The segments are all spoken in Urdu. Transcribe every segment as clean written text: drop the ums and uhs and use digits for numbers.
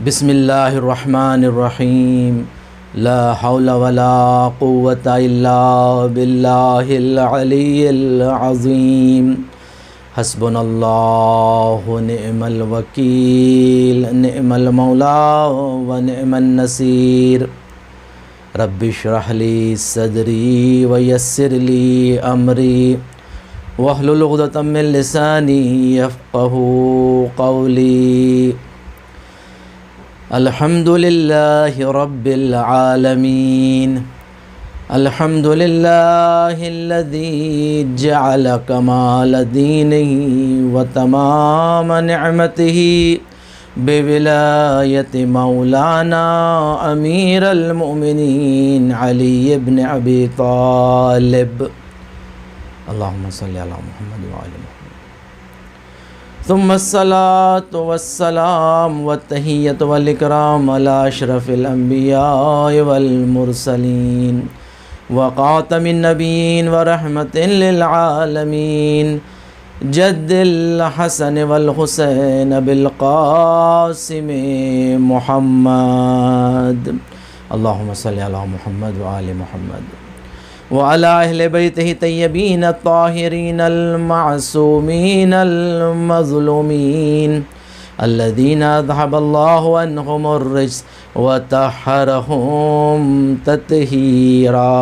بسم اللہ الرحمن الرحیم لا حول ولا قوة الا باللہ العلی العظیم حسبنا اللہ نعم الوکیل نعم المولا ونعم النصیر رب اشرح لی صدری ویسر لی امری واحلل عقدۃ من لسانی یفقہوا قولی الحمد للہ رب العالمین الحمد للہ الذی جعل کمال دینہ وتمام نعمتہ بولایت مولانا امیر المؤمنین علی بن ابی طالب اللہم صلی علی محمد وعلی محمد ثم الصلاة والسلام والتحیۃ والاکرام علی اشرف الانبیاء والمرسلین وخاتم النبیین ورحمۃ للعالمین جد الحسن والحسین بالقاسم محمد اللہم صلی علی محمد وعلی محمد وعلى أهل بيته طيبين الطاهرين المعصومين المظلومين الذين أذهب الله عنهم الرجس وطهرهم تطهيرا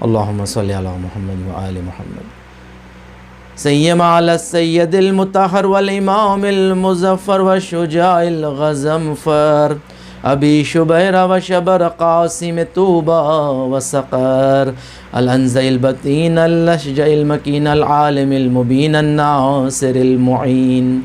اللهم صل على محمد وآل محمد سيما على السيد المطهر والإمام المظفر والشجاع الغزنفر ابی شبیر و شبر قاسم طوبى وسقر الانزع البطین الاشجع المکین العالم المبین الناصر المعین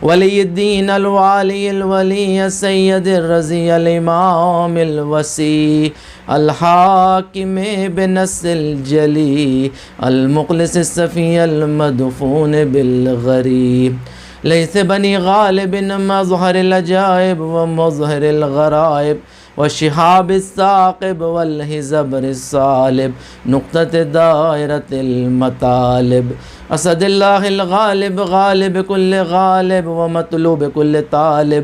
ولی الدین الوالی الولی السید الرضی الامام الوسیع الحاکم بنص الجلی المخلص الصفی المدفون بالغریب لیث بنی غالب مظہر العجائب ومظہر الغرائب وشہاب الثاقب والحزبر الصالب نقطۃ دائرۃ المطالب اسد اللہ الغالب غالب کل غالب ومطلوب کل طالب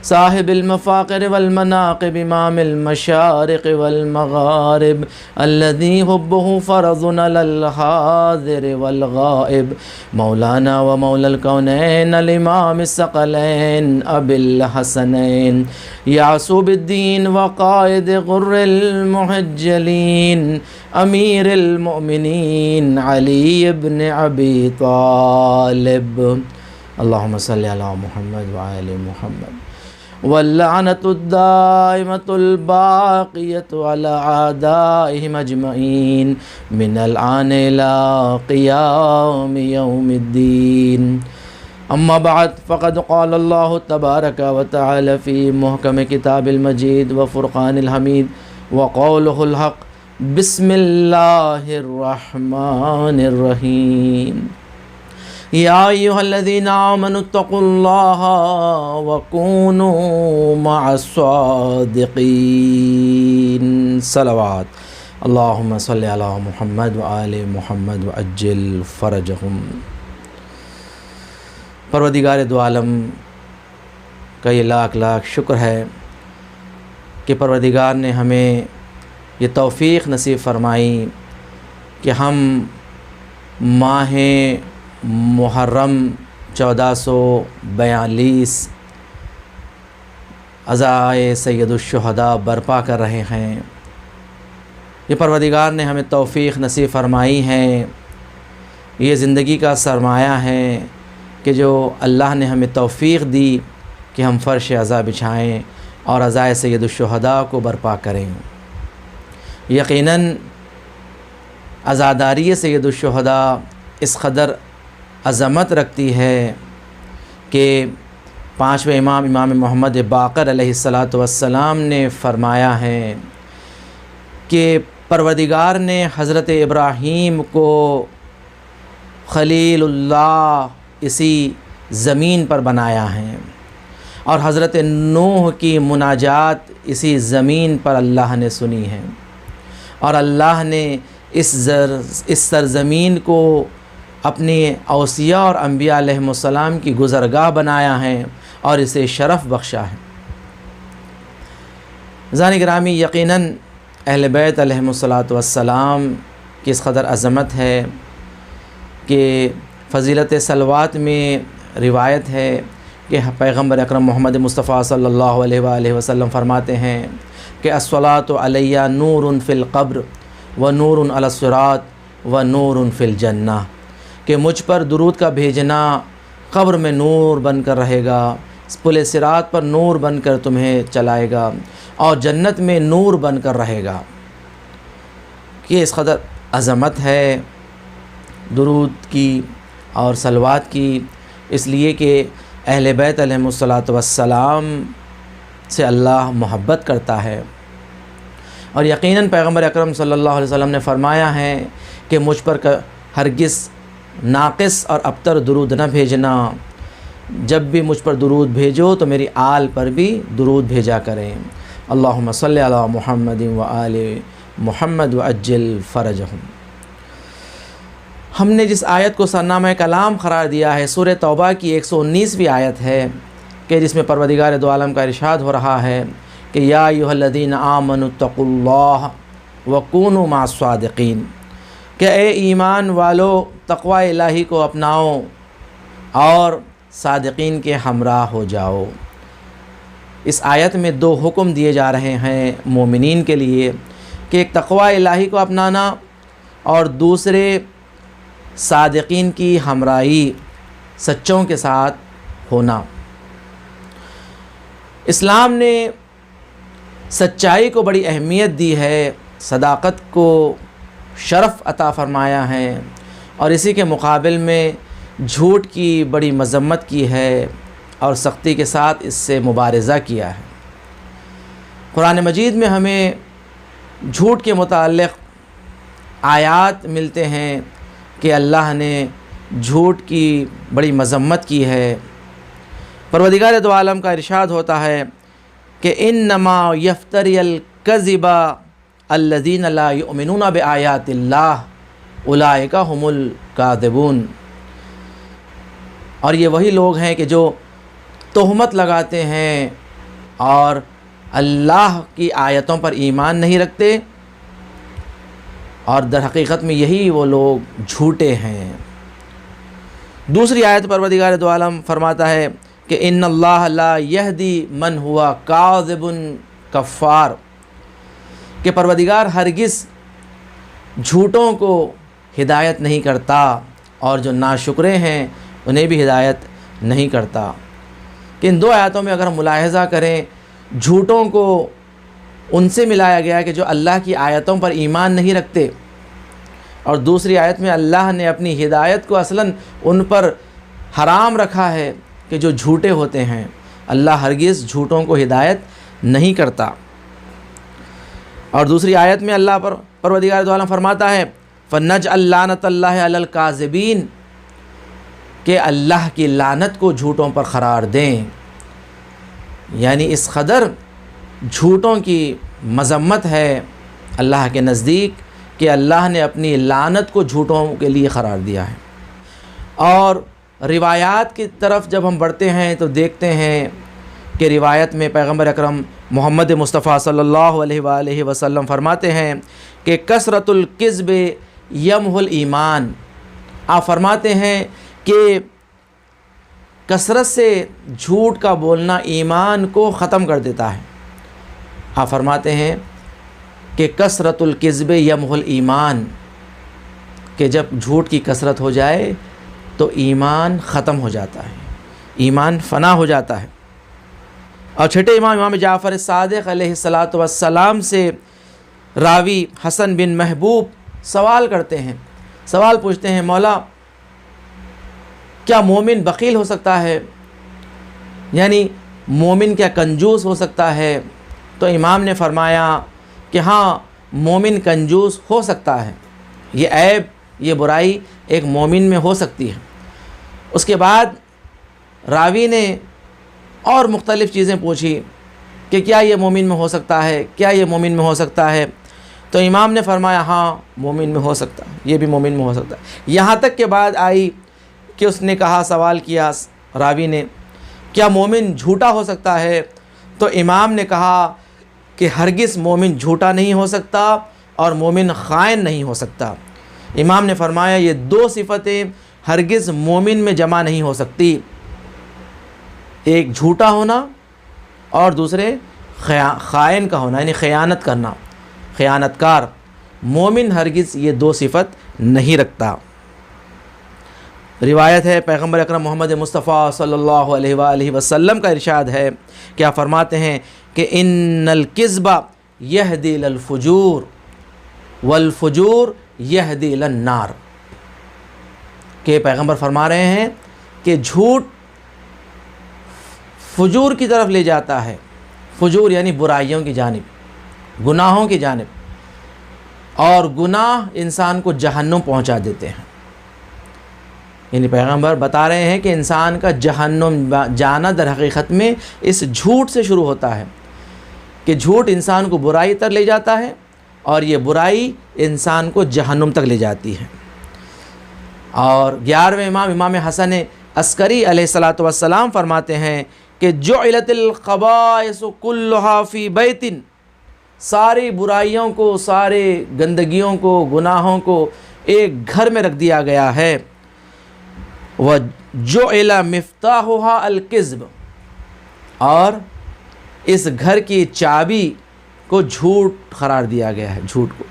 صاحب المفاخر والمناقب امام المشارق والمغارب الذي حبه فرض على الحاضر والغائب مولانا ومولى الكونين الامام الثقلين ابي الحسنين يعصوب الدين وقائد غر المحجلين امير المؤمنين علي بن ابي طالب اللهم صل على محمد وعلى محمد واللعنة الدائمة الباقية على أعدائهم أجمعين من الآن إلى قيام يوم الدين أما بعد فقد قال الله تبارك وتعالى في محكم كتاب المجيد وفرقان الحميد وقوله الحق بسم الله الرحمن الرحيم یا ایہا الذین آمنوا اتقوا اللہ وکونوا مع الصادقین صلوات اللہم صلی علی محمد وآل محمد وعجل فرجہم۔ پروردگار دو عالم کا یہ لاکھ لاکھ شکر ہے کہ پروردگار نے ہمیں یہ توفیق نصیب فرمائی کہ ہم ماہ محرم 1442 عزائے سید الشہداء برپا کر رہے ہیں۔ یہ پروردگار نے ہمیں توفیق نصیب فرمائی ہے، یہ زندگی کا سرمایہ ہے کہ جو اللہ نے ہمیں توفیق دی کہ ہم فرش عزا بچھائیں اور عزائے سید الشہداء کو برپا کریں۔ یقیناً عزاداری سید الشہداء اس قدر عظمت رکھتی ہے کہ پانچویں امام محمد باقر علیہ السلام نے فرمایا ہے کہ پروردگار نے حضرت ابراہیم کو خلیل اللہ اسی زمین پر بنایا ہے اور حضرت نوح کی مناجات اسی زمین پر اللہ نے سنی ہے اور اللہ نے اس سرزمین کو اپنی اوصیاء اور انبیاء علیہم السلام کی گزرگاہ بنایا ہے اور اسے شرف بخشا ہے۔ عزیزان گرامی، یقیناً اہل بیت علیہم الصلاۃ والسلام کی اس قدر عظمت ہے کہ فضیلت صلوات میں روایت ہے کہ پیغمبر اکرم محمد مصطفیٰ صلی اللہ علیہ وآلہ وسلم فرماتے ہیں کہ الصلاۃ علیہ نور فی القبر و نور علی الصراط و نور فی الجنہ، کہ مجھ پر درود کا بھیجنا قبر میں نور بن کر رہے گا، پل صراط پر نور بن کر تمہیں چلائے گا، اور جنت میں نور بن کر رہے گا۔ کہ اس قدر عظمت ہے درود کی اور صلوات کی، اس لیے کہ اہل بیت علیہم الصلاۃ والسلام سے اللہ محبت کرتا ہے۔ اور یقیناً پیغمبر اکرم صلی اللہ علیہ وسلم نے فرمایا ہے کہ مجھ پر ہرگز ناقص اور ابتر درود نہ بھیجنا، جب بھی مجھ پر درود بھیجو تو میری آل پر بھی درود بھیجا کریں۔ اللہم صلی علی محمد و آل محمد وعجل فرجہم۔ ہم نے جس آیت کو سرنامہ کلام قرار دیا ہے سورہ توبہ کی 119ویں آیت ہے کہ جس میں پروردگار دو عالم کا ارشاد ہو رہا ہے کہ یا ایھا الذین آمنوا اتقوا اللہ وکونوا مع الصادقین، کہ اے ایمان والو تقوی الہی کو اپناؤ اور صادقین کے ہمراہ ہو جاؤ۔ اس آیت میں دو حکم دیے جا رہے ہیں مومنین کے لیے کہ ایک تقوی الہی کو اپنانا اور دوسرے صادقین کی ہمراہی، سچوں کے ساتھ ہونا۔ اسلام نے سچائی کو بڑی اہمیت دی ہے، صداقت کو شرف عطا فرمایا ہے، اور اسی کے مقابل میں جھوٹ کی بڑی مذمت کی ہے اور سختی کے ساتھ اس سے مبارزہ کیا ہے۔ قرآن مجید میں ہمیں جھوٹ کے متعلق آیات ملتے ہیں کہ اللہ نے جھوٹ کی بڑی مذمت کی ہے۔ پروردگار دو عالم کا ارشاد ہوتا ہے کہ انما یفتری الکذب الذین لا یؤمنون بآیات اللہ اولئک هم الکاذبون، اور یہ وہی لوگ ہیں کہ جو تہمت لگاتے ہیں اور اللہ کی آیتوں پر ایمان نہیں رکھتے، اور در حقیقت میں یہی وہ لوگ جھوٹے ہیں۔ دوسری آیت پروردگار دو عالم فرماتا ہے کہ ان اللہ لا یہدی من ہوا کاذب کفار، کہ پروردگار ہرگز جھوٹوں کو ہدایت نہیں کرتا اور جو ناشکرے ہیں انہیں بھی ہدایت نہیں کرتا۔ کہ ان دو آیتوں میں اگر ہم ملاحظہ کریں، جھوٹوں کو ان سے ملایا گیا کہ جو اللہ کی آیتوں پر ایمان نہیں رکھتے، اور دوسری آیت میں اللہ نے اپنی ہدایت کو اصلاً ان پر حرام رکھا ہے کہ جو جھوٹے ہوتے ہیں۔ اللہ ہرگز جھوٹوں کو ہدایت نہیں کرتا۔ اور دوسری آیت میں اللہ پر پروردگار دو عالم فرماتا ہے فَنَجْعَلْ لَعْنَةَ اللَّهِ عَلَى الْكَاذِبِينَ، کہ اللہ کی لعنت کو جھوٹوں پر قرار دیں۔ یعنی اس قدر جھوٹوں کی مذمت ہے اللہ کے نزدیک کہ اللہ نے اپنی لعنت کو جھوٹوں کے لیے قرار دیا ہے۔ اور روایات کی طرف جب ہم بڑھتے ہیں تو دیکھتے ہیں کہ روایت میں پیغمبر اکرم محمد مصطفیٰ صلی اللہ علیہ وآلہ وسلم فرماتے ہیں کہ کثرت الکذب یمحو الایمان، آپ فرماتے ہیں کہ کثرت سے جھوٹ کا بولنا ایمان کو ختم کر دیتا ہے۔ آپ فرماتے ہیں کہ کثرت الکذب یمحو الایمان، کہ جب جھوٹ کی کثرت ہو جائے تو ایمان ختم ہو جاتا ہے، ایمان فنا ہو جاتا ہے۔ اور چھٹے امام جعفر صادق علیہ السلام سے راوی حسن بن محبوب سوال کرتے ہیں، سوال پوچھتے ہیں مولا کیا مومن بخیل ہو سکتا ہے؟ یعنی مومن کیا کنجوس ہو سکتا ہے؟ تو امام نے فرمایا کہ ہاں مومن کنجوس ہو سکتا ہے، یہ عیب، یہ برائی ایک مومن میں ہو سکتی ہے۔ اس کے بعد راوی نے اور مختلف چیزیں پوچھی کہ کیا یہ مومن میں ہو سکتا ہے، کیا یہ مومن میں ہو سکتا ہے؟ تو امام نے فرمایا ہاں مومن میں ہو سکتا ہے، یہ بھی مومن میں ہو سکتا ہے۔ یہاں تک کہ بات آئی کہ اس نے کہا، سوال کیا راوی نے کیا مومن جھوٹا ہو سکتا ہے؟ تو امام نے کہا کہ ہرگز مومن جھوٹا نہیں ہو سکتا اور مومن خائن نہیں ہو سکتا۔ امام نے فرمایا یہ دو صفتیں ہرگز مومن میں جمع نہیں ہو سکتی، ایک جھوٹا ہونا اور دوسرے خائن کا ہونا، یعنی خیانت کرنا، خیانت کار۔ مومن ہرگز یہ دو صفت نہیں رکھتا۔ روایت ہے پیغمبر اکرم محمد مصطفیٰ صلی اللہ علیہ وآلہ وسلم کا ارشاد ہے، کیا فرماتے ہیں کہ ان الکذب یہدی الی الفجور والفجور یہدی الی النار، کہ پیغمبر فرما رہے ہیں کہ جھوٹ فجور کی طرف لے جاتا ہے، فجور یعنی برائیوں کی جانب، گناہوں کی جانب، اور گناہ انسان کو جہنم پہنچا دیتے ہیں۔ یعنی پیغمبر بتا رہے ہیں کہ انسان کا جہنم جانا در حقیقت میں اس جھوٹ سے شروع ہوتا ہے، کہ جھوٹ انسان کو برائی تک لے جاتا ہے اور یہ برائی انسان کو جہنم تک لے جاتی ہے۔ اور 11ویں امام حسن عسکری علیہ السلام فرماتے ہیں کہ جعلت الخبائث کلھا فی بیت، ساری برائیوں کو، سارے گندگیوں کو، گناہوں کو ایک گھر میں رکھ دیا گیا ہے، وجعل مفتاحها الکذب، اور اس گھر کی چابی کو جھوٹ قرار دیا گیا ہے، جھوٹ کو،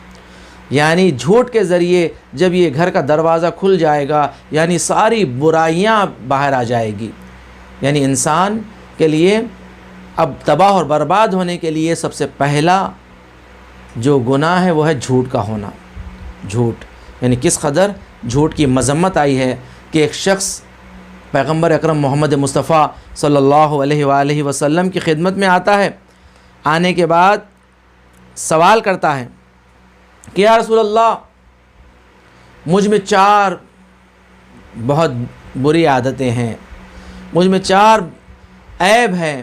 یعنی جھوٹ کے ذریعے جب یہ گھر کا دروازہ کھل جائے گا یعنی ساری برائیاں باہر آ جائے گی۔ یعنی انسان کے لیے اب تباہ اور برباد ہونے کے لیے سب سے پہلا جو گناہ ہے وہ ہے جھوٹ کا ہونا۔ جھوٹ یعنی کس قدر جھوٹ کی مذمت آئی ہے کہ ایک شخص پیغمبر اکرم محمد مصطفیٰ صلی اللہ علیہ وآلہ وسلم کی خدمت میں آتا ہے، آنے کے بعد سوال کرتا ہے کہ یا رسول اللہ، مجھ میں 4 بہت بری عادتیں ہیں، مجھ میں 4 عیب ہیں۔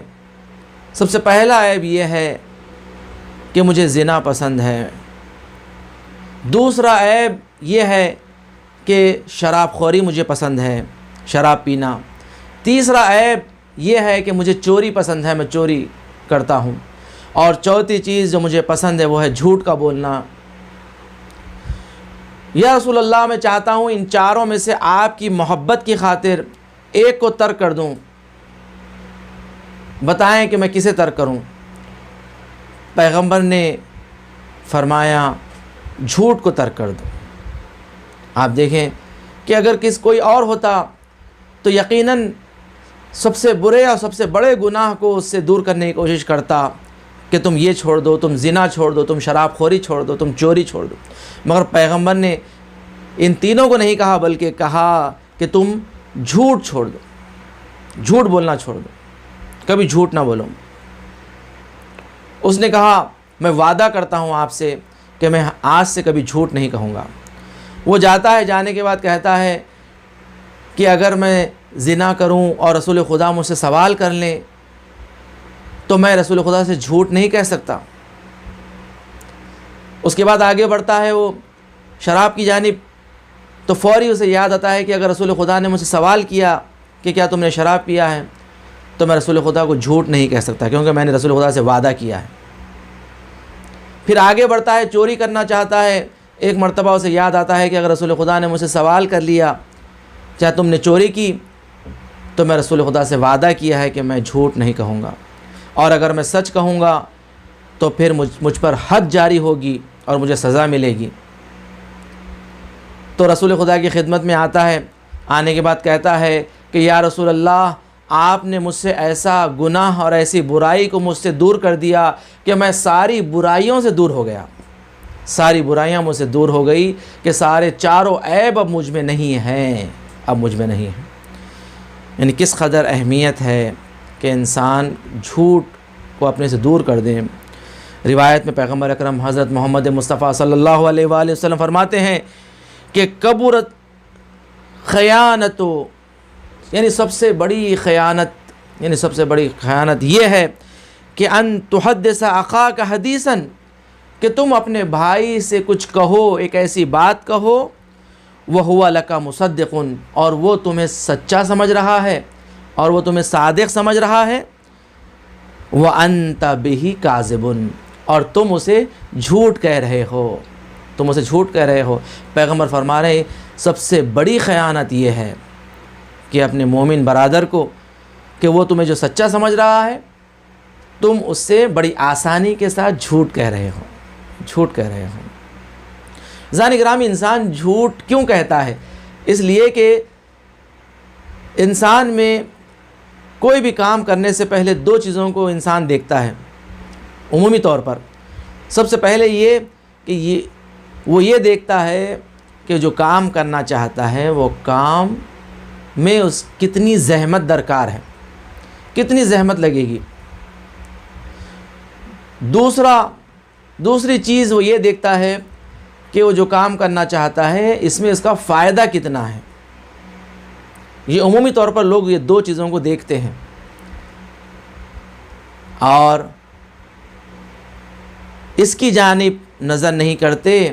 سب سے پہلا عیب یہ ہے کہ مجھے زنا پسند ہے، دوسرا عیب یہ ہے کہ شراب خوری مجھے پسند ہے، شراب پینا، تیسرا عیب یہ ہے کہ مجھے چوری پسند ہے، میں چوری کرتا ہوں، اور چوتھی چیز جو مجھے پسند ہے وہ ہے جھوٹ کا بولنا۔ یا رسول اللہ، میں چاہتا ہوں ان 4 میں سے آپ کی محبت کی خاطر ایک کو ترک کر دوں، بتائیں کہ میں کسے ترک کروں؟ پیغمبر نے فرمایا جھوٹ کو ترک کر دو۔ آپ دیکھیں کہ اگر کوئی اور ہوتا تو یقیناً سب سے برے اور سب سے بڑے گناہ کو اس سے دور کرنے کی کوشش کرتا کہ تم یہ چھوڑ دو، تم زنا چھوڑ دو، تم شراب خوری چھوڑ دو، تم چوری چھوڑ دو، مگر پیغمبر نے ان تینوں کو نہیں کہا، بلکہ کہا کہ تم جھوٹ چھوڑ دو، جھوٹ بولنا چھوڑ دو، کبھی جھوٹ نہ بولو۔ اس نے کہا میں وعدہ کرتا ہوں آپ سے کہ میں آج سے کبھی جھوٹ نہیں کہوں گا۔ وہ جاتا ہے، جانے کے بعد کہتا ہے کہ اگر میں زنا کروں اور رسول خدا مجھ سے سوال کر لیں تو میں رسول خدا سے جھوٹ نہیں کہہ سکتا۔ اس کے بعد آگے بڑھتا ہے وہ شراب کی جانب، تو فوری اسے یاد آتا ہے کہ اگر رسول خدا نے مجھ سے سوال کیا کہ کیا تم نے شراب پیا ہے تو میں رسول خدا کو جھوٹ نہیں کہہ سکتا، کیونکہ میں نے رسول خدا سے وعدہ کیا ہے۔ پھر آگے بڑھتا ہے، چوری کرنا چاہتا ہے، ایک مرتبہ اسے یاد آتا ہے کہ اگر رسول خدا نے مجھ سے سوال کر لیا کیا تم نے چوری کی تو میں رسول خدا سے وعدہ کیا ہے کہ میں جھوٹ نہیں کہوں گا، اور اگر میں سچ کہوں گا تو پھر مجھ پر حد جاری ہوگی اور مجھے سزا ملے گی۔ تو رسول خدا کی خدمت میں آتا ہے، آنے کے بعد کہتا ہے کہ یا رسول اللہ، آپ نے مجھ سے ایسا گناہ اور ایسی برائی کو مجھ سے دور کر دیا کہ میں ساری برائیوں سے دور ہو گیا، ساری برائیاں مجھ سے دور ہو گئی کہ سارے 4 عیب اب مجھ میں نہیں ہیں، اب مجھ میں نہیں ہیں۔ یعنی کس قدر اہمیت ہے کہ انسان جھوٹ کو اپنے سے دور کر دیں۔ روایت میں پیغمبر اکرم حضرت محمد مصطفیٰ صلی اللہ علیہ وآلہ وسلم فرماتے ہیں کہ کبرت خیانت، یعنی سب سے بڑی خیانت یہ ہے کہ ان تحدث اخاک حدیثا، کہ تم اپنے بھائی سے کچھ کہو، ایک ایسی بات کہو، وہو لک مصدق، اور وہ تمہیں سچا سمجھ رہا ہے، اور وہ تمہیں صادق سمجھ رہا ہے، وَأَنْتَ بِهِ كَاذِبٌ، اور تم اسے جھوٹ کہہ رہے ہو، تم اسے جھوٹ کہہ رہے ہو۔ پیغمبر فرما رہے ہیں سب سے بڑی خیانت یہ ہے کہ اپنے مومن برادر کو، کہ وہ تمہیں جو سچا سمجھ رہا ہے تم اس سے بڑی آسانی کے ساتھ جھوٹ کہہ رہے ہو، جھوٹ کہہ رہے ہو۔ ذہن گرامی، انسان جھوٹ کیوں کہتا ہے؟ اس لیے کہ انسان میں کوئی بھی کام کرنے سے پہلے دو چیزوں کو انسان دیکھتا ہے عمومی طور پر۔ سب سے پہلے یہ کہ وہ یہ دیکھتا ہے کہ جو کام کرنا چاہتا ہے وہ کام میں اس کتنی زحمت درکار ہے، کتنی زحمت لگے گی۔ دوسری چیز وہ یہ دیکھتا ہے کہ وہ جو کام کرنا چاہتا ہے اس میں اس کا فائدہ کتنا ہے۔ یہ عمومی طور پر لوگ یہ دو چیزوں کو دیکھتے ہیں، اور اس کی جانب نظر نہیں کرتے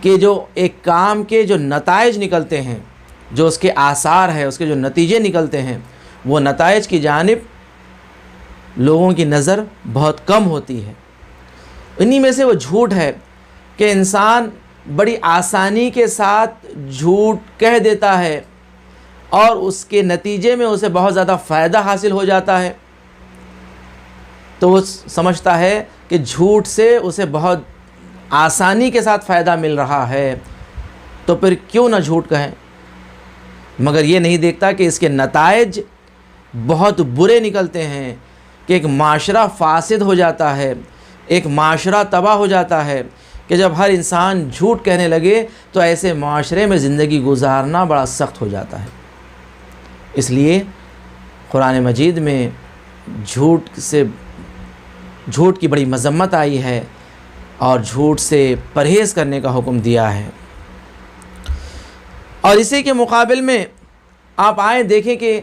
کہ جو ایک کام کے جو نتائج نکلتے ہیں، جو اس کے آثار ہے، اس کے جو نتیجے نکلتے ہیں، وہ نتائج کی جانب لوگوں کی نظر بہت کم ہوتی ہے۔ انہی میں سے وہ جھوٹ ہے کہ انسان بڑی آسانی کے ساتھ جھوٹ کہہ دیتا ہے اور اس کے نتیجے میں اسے بہت زیادہ فائدہ حاصل ہو جاتا ہے، تو وہ سمجھتا ہے کہ جھوٹ سے اسے بہت آسانی کے ساتھ فائدہ مل رہا ہے، تو پھر کیوں نہ جھوٹ کہیں۔ مگر یہ نہیں دیکھتا کہ اس کے نتائج بہت برے نکلتے ہیں، کہ ایک معاشرہ فاسد ہو جاتا ہے، ایک معاشرہ تباہ ہو جاتا ہے، کہ جب ہر انسان جھوٹ کہنے لگے تو ایسے معاشرے میں زندگی گزارنا بڑا سخت ہو جاتا ہے۔ اس لیے قرآن مجید میں جھوٹ کی بڑی مذمت آئی ہے اور جھوٹ سے پرہیز کرنے کا حکم دیا ہے۔ اور اسی کے مقابل میں آپ آئیں دیکھیں کہ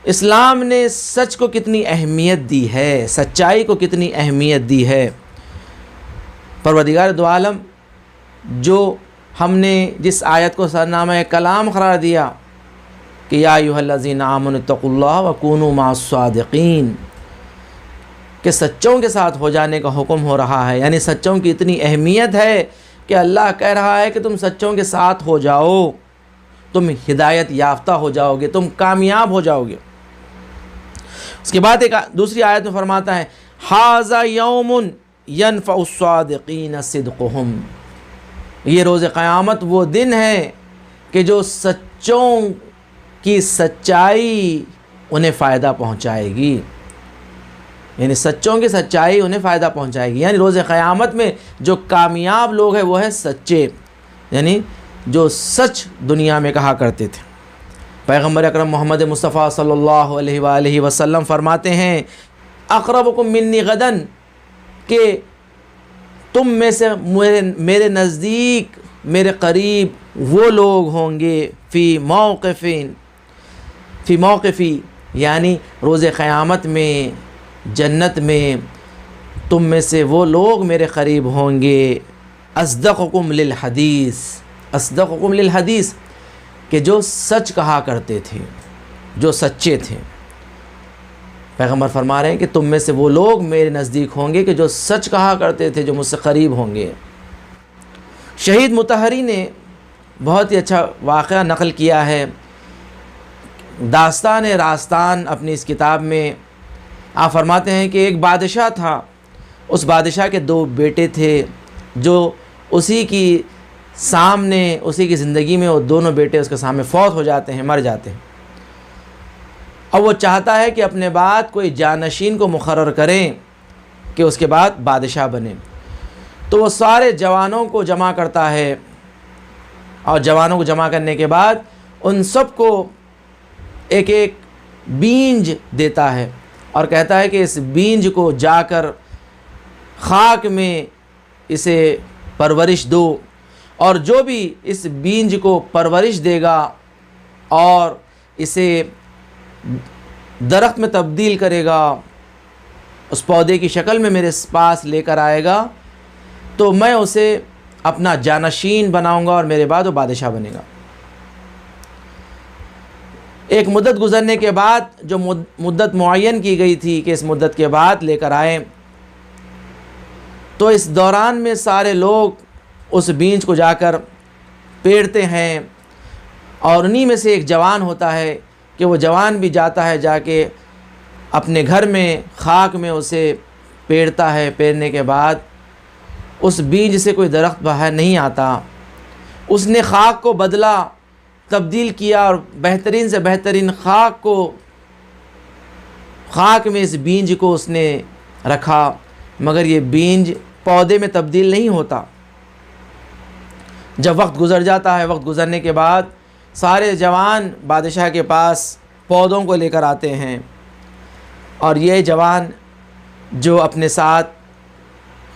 اسلام نے سچ کو کتنی اہمیت دی ہے، سچائی کو کتنی اہمیت دی ہے۔ پروردگار دو عالم جو ہم نے جس آیت کو سرنامہ کلام قرار دیا کہ یا ایھا الذین آمنوا اتقوا اللہ وکونوا مع الصادقین، کہ سچوں کے ساتھ ہو جانے کا حکم ہو رہا ہے، یعنی سچوں کی اتنی اہمیت ہے کہ اللہ کہہ رہا ہے کہ تم سچوں کے ساتھ ہو جاؤ، تم ہدایت یافتہ ہو جاؤ گے، تم کامیاب ہو جاؤ گے۔ اس کے بعد ایک دوسری آیت میں فرماتا ہے ھذا یوم ینفع الصادقین صدقہم، یہ روز قیامت وہ دن ہے کہ جو سچوں کی سچائی انہیں فائدہ پہنچائے گی، یعنی سچوں کی سچائی انہیں فائدہ پہنچائے گی۔ یعنی روز قیامت میں جو کامیاب لوگ ہیں وہ ہیں سچے، یعنی جو سچ دنیا میں کہا کرتے تھے۔ پیغمبر اکرم محمد مصطفیٰ صلی اللہ علیہ وآلہ وسلم فرماتے ہیں اقربکم منی غدا، کہ تم میں سے میرے نزدیک، میرے قریب وہ لوگ ہوں گے فی موقفی، یعنی روز قیامت میں جنت میں تم میں سے وہ لوگ میرے قریب ہوں گے اصدقکم للحدیث، کہ جو سچ کہا کرتے تھے، جو سچے تھے۔ پیغمبر فرما رہے ہیں کہ تم میں سے وہ لوگ میرے نزدیک ہوں گے کہ جو سچ کہا کرتے تھے، جو مجھ سے قریب ہوں گے۔ شہید مطہری نے بہت ہی اچھا واقعہ نقل کیا ہے، داستان راستان اپنی اس کتاب میں آپ فرماتے ہیں کہ ایک بادشاہ تھا، اس بادشاہ کے دو بیٹے تھے جو اسی کی زندگی میں وہ دونوں بیٹے اس کے سامنے فوت ہو جاتے ہیں، مر جاتے ہیں۔ اب وہ چاہتا ہے کہ اپنے بعد کوئی جانشین کو مقرر کریں کہ اس کے بعد بادشاہ بنے، تو وہ سارے جوانوں کو جمع کرتا ہے، اور جوانوں کو جمع کرنے کے بعد ان سب کو ایک ایک بینج دیتا ہے اور کہتا ہے کہ اس بینج کو جا کر خاک میں اسے پرورش دو، اور جو بھی اس بینج کو پرورش دے گا اور اسے درخت میں تبدیل کرے گا، اس پودے کی شکل میں میرے پاس لے کر آئے گا، تو میں اسے اپنا جانشین بناؤں گا اور میرے بعد وہ بادشاہ بنے گا۔ ایک مدت گزرنے کے بعد جو مدت معین کی گئی تھی کہ اس مدت کے بعد لے کر آئیں، تو اس دوران میں سارے لوگ اس بیج کو جا کر پیڑتے ہیں، اور انہی میں سے ایک جوان ہوتا ہے کہ وہ جوان بھی جاتا ہے، جا کے اپنے گھر میں خاک میں اسے پیڑتا ہے۔ پیڑنے کے بعد اس بیج سے کوئی درخت باہر نہیں آتا۔ اس نے خاک کو بدلا، تبدیل کیا، اور بہترین سے بہترین خاک میں اس بیج کو اس نے رکھا، مگر یہ بیج پودے میں تبدیل نہیں ہوتا۔ جب وقت گزر جاتا ہے، وقت گزرنے کے بعد سارے جوان بادشاہ کے پاس پودوں کو لے کر آتے ہیں، اور یہ جوان جو اپنے ساتھ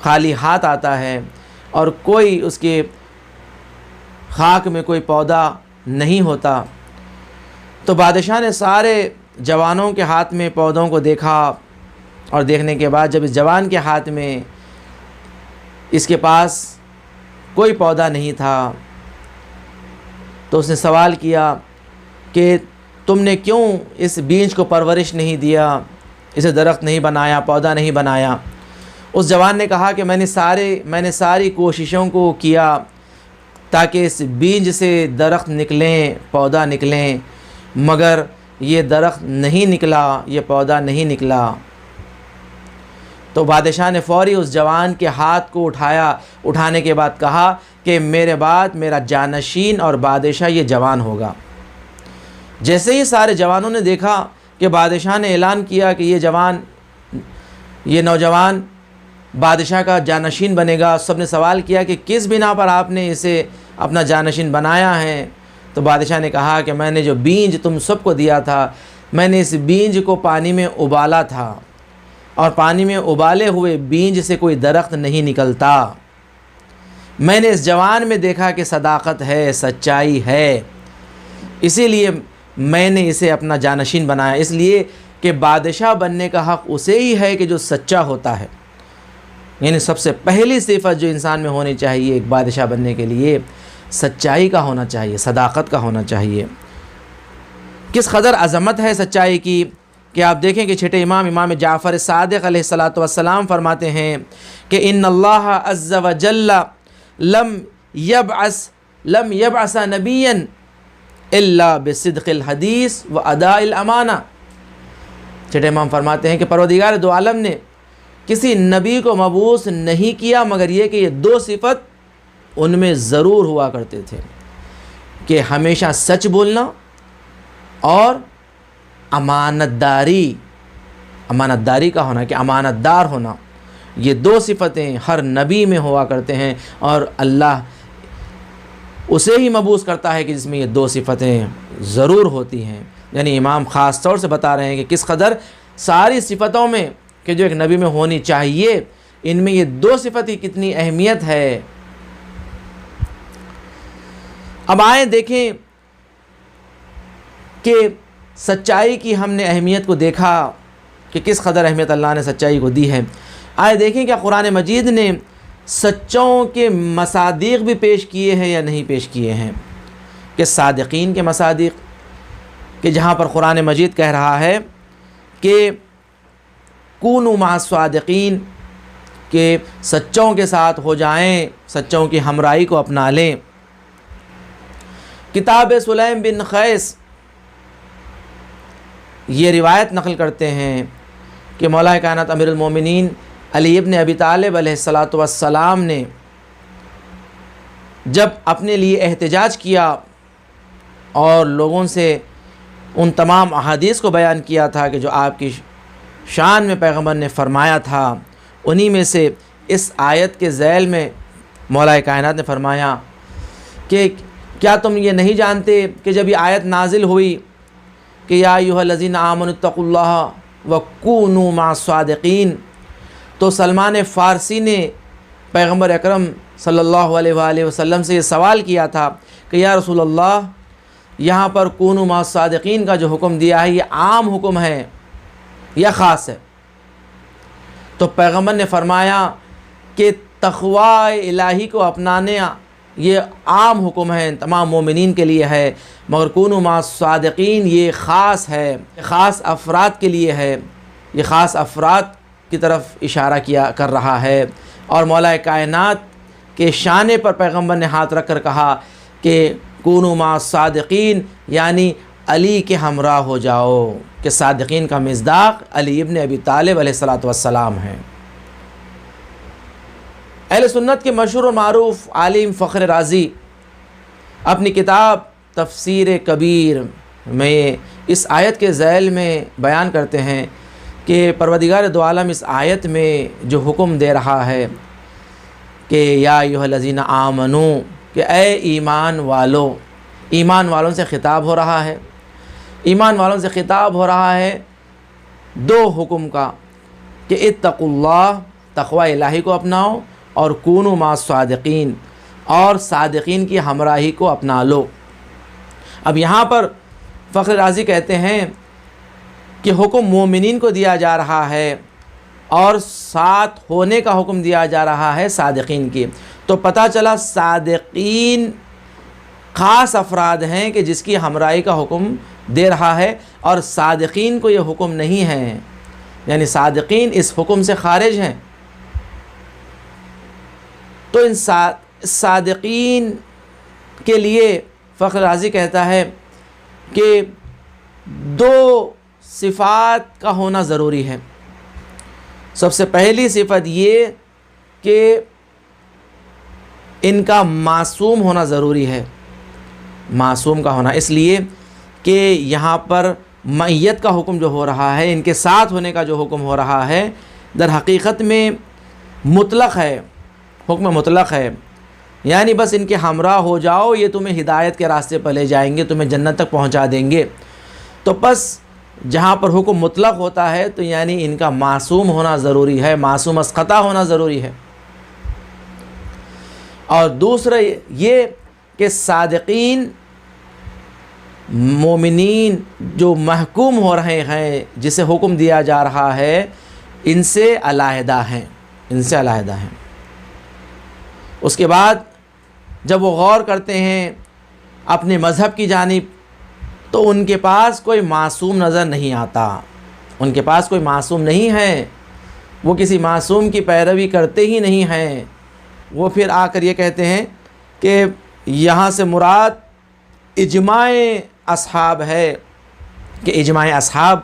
خالی ہاتھ آتا ہے اور کوئی اس کے خاک میں کوئی پودا نہیں ہوتا، تو بادشاہ نے سارے جوانوں کے ہاتھ میں پودوں کو دیکھا، اور دیکھنے کے بعد جب اس جوان کے ہاتھ میں اس کے پاس کوئی پودا نہیں تھا، تو اس نے سوال کیا کہ تم نے کیوں اس بیج کو پرورش نہیں دیا، اسے درخت نہیں بنایا، پودا نہیں بنایا؟ اس جوان نے کہا کہ میں نے ساری کوششوں کو کیا تاکہ اس بیج سے درخت نکلیں، پودا نکلیں، مگر یہ درخت نہیں نکلا، یہ پودا نہیں نکلا۔ تو بادشاہ نے فوری اس جوان کے ہاتھ کو اٹھانے کے بعد کہا کہ میرے بعد میرا جانشین اور بادشاہ یہ جوان ہوگا۔ جیسے ہی سارے جوانوں نے دیکھا کہ بادشاہ نے اعلان کیا کہ یہ نوجوان بادشاہ کا جانشین بنے گا، سب نے سوال کیا کہ کس بنا پر آپ نے اسے اپنا جانشین بنایا ہے؟ تو بادشاہ نے کہا کہ میں نے جو بیج تم سب کو دیا تھا، میں نے اس بیج کو پانی میں ابالا تھا، اور پانی میں ابالے ہوئے بیج سے کوئی درخت نہیں نکلتا۔ میں نے اس جوان میں دیکھا کہ صداقت ہے، سچائی ہے، اسی لیے میں نے اسے اپنا جانشین بنایا، اس لیے کہ بادشاہ بننے کا حق اسے ہی ہے کہ جو سچا ہوتا ہے۔ یعنی سب سے پہلی صفت جو انسان میں ہونی چاہیے ایک بادشاہ بننے کے لیے، سچائی کا ہونا چاہیے، صداقت کا ہونا چاہیے۔ کس قدر عظمت ہے سچائی کی کہ آپ دیکھیں کہ چھٹے امام جعفر صادق علیہ السلام فرماتے ہیں کہ ان اللہ عز وجل لم یبعث نبیا الا بصدق الحدیث و اداء الامانہ۔ چھٹے امام فرماتے ہیں کہ پروردگار دو عالم نے کسی نبی کو مبعوث نہیں کیا مگر یہ کہ یہ دو صفت ان میں ضرور ہوا کرتے تھے کہ ہمیشہ سچ بولنا اور امانت داری کا ہونا، کہ امانت دار ہونا۔ یہ دو صفتیں ہر نبی میں ہوا کرتے ہیں، اور اللہ اسے ہی مبعوث کرتا ہے کہ جس میں یہ دو صفتیں ضرور ہوتی ہیں۔ یعنی امام خاص طور سے بتا رہے ہیں کہ کس قدر ساری صفتوں میں کہ جو ایک نبی میں ہونی چاہیے، ان میں یہ دو صفت ہی کتنی اہمیت ہے۔ اب آئیں دیکھیں کہ سچائی کی ہم نے اہمیت کو دیکھا کہ کس قدر اہمیت اللہ نے سچائی کو دی ہے۔ آئے دیکھیں کہ قرآن مجید نے سچوں کے مصادیق بھی پیش کیے ہیں یا نہیں پیش کیے ہیں، کہ صادقین کے مصادیق، کہ جہاں پر قرآن مجید کہہ رہا ہے کہ کونوا مع الصادقین، کہ سچوں کے ساتھ ہو جائیں، سچوں کی ہمراہی کو اپنا لیں۔ کتاب سلیم بن قیس یہ روایت نقل کرتے ہیں کہ مولا کائنات امیر المومنین علی ابن ابی طالب علیہ السلام نے جب اپنے لیے احتجاج کیا اور لوگوں سے ان تمام احادیث کو بیان کیا تھا کہ جو آپ کی شان میں پیغمبر نے فرمایا تھا، انہی میں سے اس آیت کے ذیل میں مولا کائنات نے فرمایا کہ کیا تم یہ نہیں جانتے کہ جب یہ آیت نازل ہوئی کہ یا ایھا الذین آمنوا اتقوا اللہ وکونوا مع الصادقین، تو سلمان فارسی نے پیغمبر اکرم صلی اللہ علیہ وآلہ وسلم سے یہ سوال کیا تھا کہ یا رسول اللہ، یہاں پر کونوا مع الصادقین کا جو حکم دیا ہے یہ عام حکم ہے یا خاص ہے؟ تو پیغمبر نے فرمایا کہ تقوی الہی کو یہ عام حکم ہے، تمام مومنین کے لیے ہے، مگر کونوا مع الصادقین یہ خاص ہے، خاص افراد کے لیے ہے، یہ خاص افراد کی طرف اشارہ کر رہا ہے۔ اور مولا کائنات کے شانے پر پیغمبر نے ہاتھ رکھ کر کہا کہ کونوا مع الصادقین، یعنی علی کے ہمراہ ہو جاؤ، کہ صادقین کا مصداق علی ابن ابی طالب علیہ السلام ہیں۔ اہل سنت کے مشہور و معروف عالم فخر رازی اپنی کتاب تفسیر کبیر میں اس آیت کے ذیل میں بیان کرتے ہیں کہ پروردگار دو عالم اس آیت میں جو حکم دے رہا ہے کہ یا ایھا الذین آمنو، کہ اے ایمان والوں سے خطاب ہو رہا ہے، ایمان والوں سے خطاب ہو رہا ہے دو حکم کا، کہ اتقوا اللہ، تقوی الہی کو اپناؤ، اور کونوا مع الصادقین، اور صادقین کی ہمراہی کو اپنا لو۔ اب یہاں پر فخر رازی کہتے ہیں کہ حکم مومنین کو دیا جا رہا ہے اور ساتھ ہونے کا حکم دیا جا رہا ہے صادقین کی، تو پتہ چلا صادقین خاص افراد ہیں کہ جس کی ہمراہی کا حکم دے رہا ہے، اور صادقین کو یہ حکم نہیں ہے، یعنی صادقین اس حکم سے خارج ہیں۔ تو ان صادقین کے لیے فخر رازی کہتا ہے کہ دو صفات کا ہونا ضروری ہے۔ سب سے پہلی صفت یہ کہ ان کا معصوم ہونا ضروری ہے، معصوم کا ہونا، اس لیے کہ یہاں پر معیت کا حکم جو ہو رہا ہے، ان کے ساتھ ہونے کا جو حکم ہو رہا ہے، در حقیقت میں مطلق ہے، حکم مطلق ہے، یعنی بس ان کے ہمراہ ہو جاؤ، یہ تمہیں ہدایت کے راستے پر لے جائیں گے، تمہیں جنت تک پہنچا دیں گے۔ تو بس جہاں پر حکم مطلق ہوتا ہے تو یعنی ان کا معصوم ہونا ضروری ہے، معصوم از خطا ہونا ضروری ہے۔ اور دوسرا یہ کہ صادقین مومنین جو محکوم ہو رہے ہیں، جسے حکم دیا جا رہا ہے، ان سے علیحدہ ہیں، ان سے علیحدہ ہیں۔ اس کے بعد جب وہ غور کرتے ہیں اپنے مذہب کی جانب تو ان کے پاس کوئی معصوم نظر نہیں آتا، ان کے پاس کوئی معصوم نہیں ہے، وہ کسی معصوم کی پیروی کرتے ہی نہیں ہیں۔ وہ پھر آ کر یہ کہتے ہیں کہ یہاں سے مراد اجماع اصحاب ہے، کہ اجماع اصحاب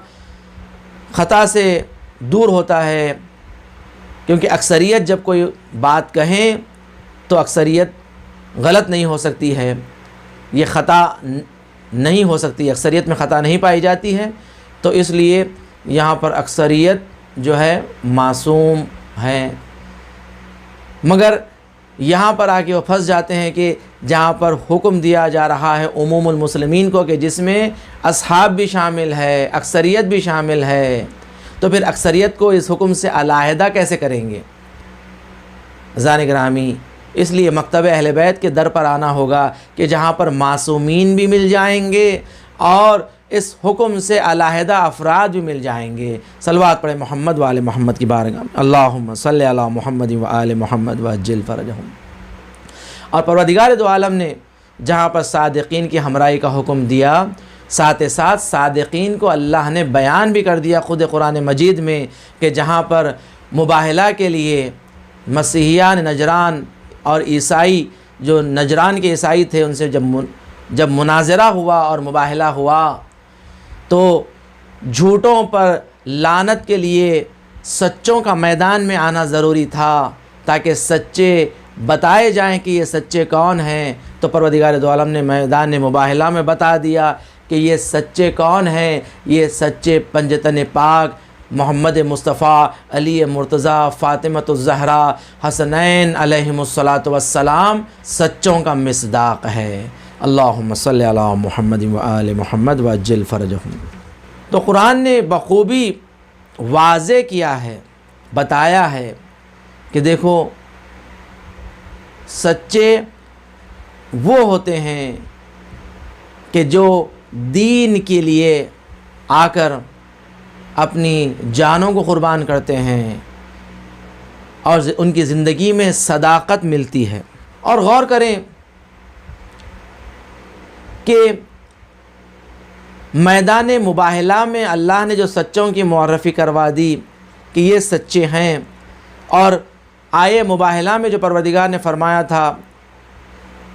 خطا سے دور ہوتا ہے، کیونکہ اکثریت جب کوئی بات کہیں تو اکثریت غلط نہیں ہو سکتی ہے، یہ خطا نہیں ہو سکتی، اکثریت میں خطا نہیں پائی جاتی ہے، تو اس لیے یہاں پر اکثریت جو ہے معصوم ہے۔ مگر یہاں پر آ کے وہ پھنس جاتے ہیں کہ جہاں پر حکم دیا جا رہا ہے عموم المسلمین کو، کہ جس میں اصحاب بھی شامل ہے، اکثریت بھی شامل ہے، تو پھر اکثریت کو اس حکم سے علیحدہ کیسے کریں گے؟ عزیزان گرامی، اس لیے مکتب اہل بیت کے در پر آنا ہوگا کہ جہاں پر معصومین بھی مل جائیں گے اور اس حکم سے علیحدہ افراد بھی مل جائیں گے۔ صلوات پڑھیں محمد و آل محمد کی بارگاہ میں، اللہم صلی علی محمد و آل محمد وعجل فرجہم۔ اور پروردگار دو عالم نے جہاں پر صادقین کی ہمراہی کا حکم دیا، ساتھ ساتھ صادقین کو اللہ نے بیان بھی کر دیا خود قرآن مجید میں، کہ جہاں پر مباہلہ کے لیے مسیحیان نجران اور عیسائی جو نجران کے عیسائی تھے، ان سے جب مناظرہ ہوا اور مباہلہ ہوا تو جھوٹوں پر لعنت کے لیے سچوں کا میدان میں آنا ضروری تھا، تاکہ سچے بتائے جائیں کہ یہ سچے کون ہیں۔ تو پروردگار دو عالم نے میدان مباہلہ میں بتا دیا کہ یہ سچے کون ہیں، یہ سچے پنجتن پاک محمد مصطفیٰ، علی مرتضیٰ، فاطمۃ الزہرا، حسنین علیہم السلام سچوں کا مصداق ہے۔ اللہم صلی علی محمد و آل محمد وعجل فرجہم۔ تو قرآن نے بخوبی واضح کیا ہے، بتایا ہے کہ دیکھو سچے وہ ہوتے ہیں کہ جو دین کے لیے آ کر اپنی جانوں کو قربان کرتے ہیں اور ان کی زندگی میں صداقت ملتی ہے۔ اور غور کریں کہ میدان مباہلہ میں اللہ نے جو سچوں کی معرفی کروا دی کہ یہ سچے ہیں، اور آیے مباہلہ میں جو پروردگار نے فرمایا تھا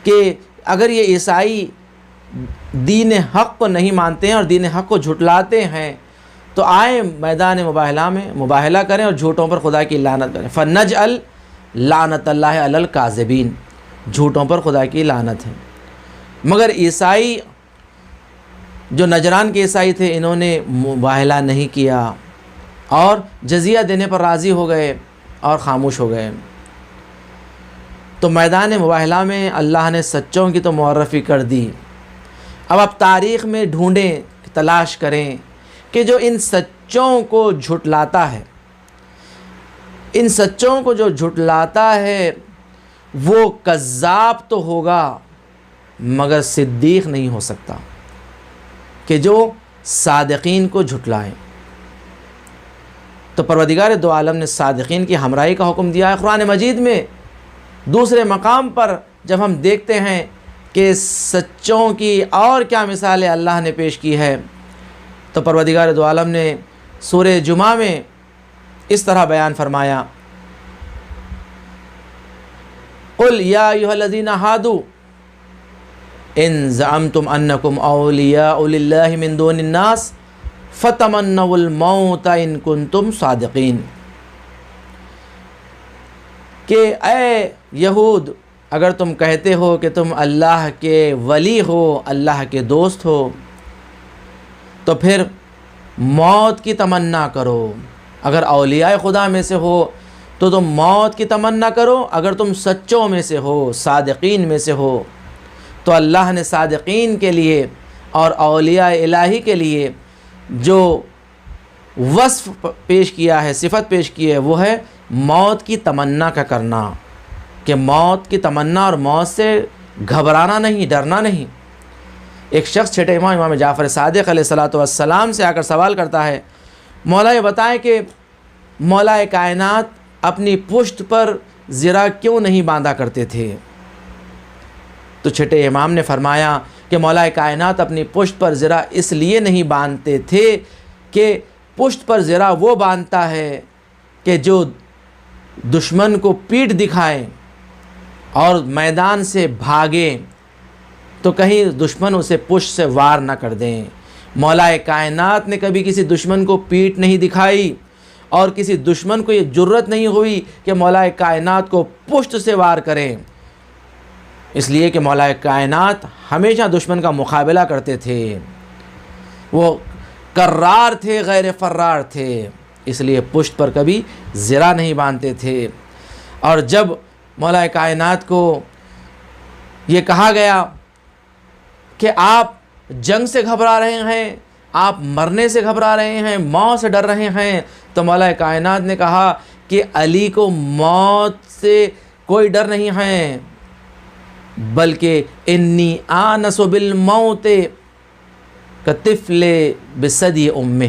کہ اگر یہ عیسائی دین حق کو نہیں مانتے ہیں اور دین حق کو جھٹلاتے ہیں تو آئے میدان مباہلہ میں مباہلہ کریں اور جھوٹوں پر خدا کی لعنت کریں۔ فَنَجْعَلْ لعنت اللہ علی الکاذبین، جھوٹوں پر خدا کی لعنت ہے۔ مگر عیسائی جو نجران کے عیسائی تھے، انہوں نے مباہلہ نہیں کیا اور جزیہ دینے پر راضی ہو گئے اور خاموش ہو گئے۔ تو میدان مباہلہ میں اللہ نے سچوں کی تو معرفی کر دی۔ اب آپ تاریخ میں ڈھونڈیں، تلاش کریں کہ جو ان سچوں کو جھٹلاتا ہے، ان سچوں کو جو جھٹلاتا ہے وہ کذاب تو ہوگا مگر صدیق نہیں ہو سکتا کہ جو صادقین کو جھٹلائیں۔ تو پروردگار دو عالم نے صادقین کی ہمراہی کا حکم دیا ہے۔ قرآن مجید میں دوسرے مقام پر جب ہم دیکھتے ہیں کہ سچوں کی اور کیا مثالیں اللہ نے پیش کی ہے، تو پروردگار دو عالم نے سورہ جمعہ میں اس طرح بیان فرمایا، قل یا ایھا الذین ہادوا ان زعمتم انکم اولیاء للہ من دون الناس فتمنوا الموت ان کنتم صادقین، کہ اے یہود اگر تم کہتے ہو کہ تم اللہ کے ولی ہو، اللہ کے دوست ہو، تو پھر موت کی تمنا کرو۔ اگر اولیاء خدا میں سے ہو تو تم موت کی تمنا کرو، اگر تم سچوں میں سے ہو، صادقین میں سے ہو۔ تو اللہ نے صادقین کے لیے اور اولیاء الہی کے لیے جو وصف پیش کیا ہے، صفت پیش کی ہے، وہ ہے موت کی تمنا کا کرنا، کہ موت کی تمنا اور موت سے گھبرانا نہیں، ڈرنا نہیں۔ ایک شخص چھٹے امام جعفر صادق علیہ السلام سے آ کر سوال کرتا ہے، مولا یہ بتائیں کہ مولا کائنات اپنی پشت پر زرہ کیوں نہیں باندھا کرتے تھے؟ تو چھٹے امام نے فرمایا کہ مولا کائنات اپنی پشت پر زرہ اس لیے نہیں باندھتے تھے کہ پشت پر زرہ وہ باندھتا ہے کہ جو دشمن کو پیٹھ دکھائے اور میدان سے بھاگے تو کہیں دشمن اسے پشت سے وار نہ کر دیں۔ مولا کائنات نے کبھی کسی دشمن کو پیٹھ نہیں دکھائی اور کسی دشمن کو یہ جرت نہیں ہوئی کہ مولا کائنات کو پشت سے وار کریں، اس لیے کہ مولا کائنات ہمیشہ دشمن کا مقابلہ کرتے تھے، وہ کرار تھے، غیر فرار تھے، اس لیے پشت پر کبھی زرہ نہیں باندھتے تھے۔ اور جب مولا کائنات کو یہ کہا گیا کہ آپ جنگ سے گھبرا رہے ہیں، آپ مرنے سے گھبرا رہے ہیں، موت سے ڈر رہے ہیں، تو مولا کائنات نے کہا کہ علی کو موت سے کوئی ڈر نہیں ہے، بلکہ انی آنس بالموت کطفل بثدی امہ۔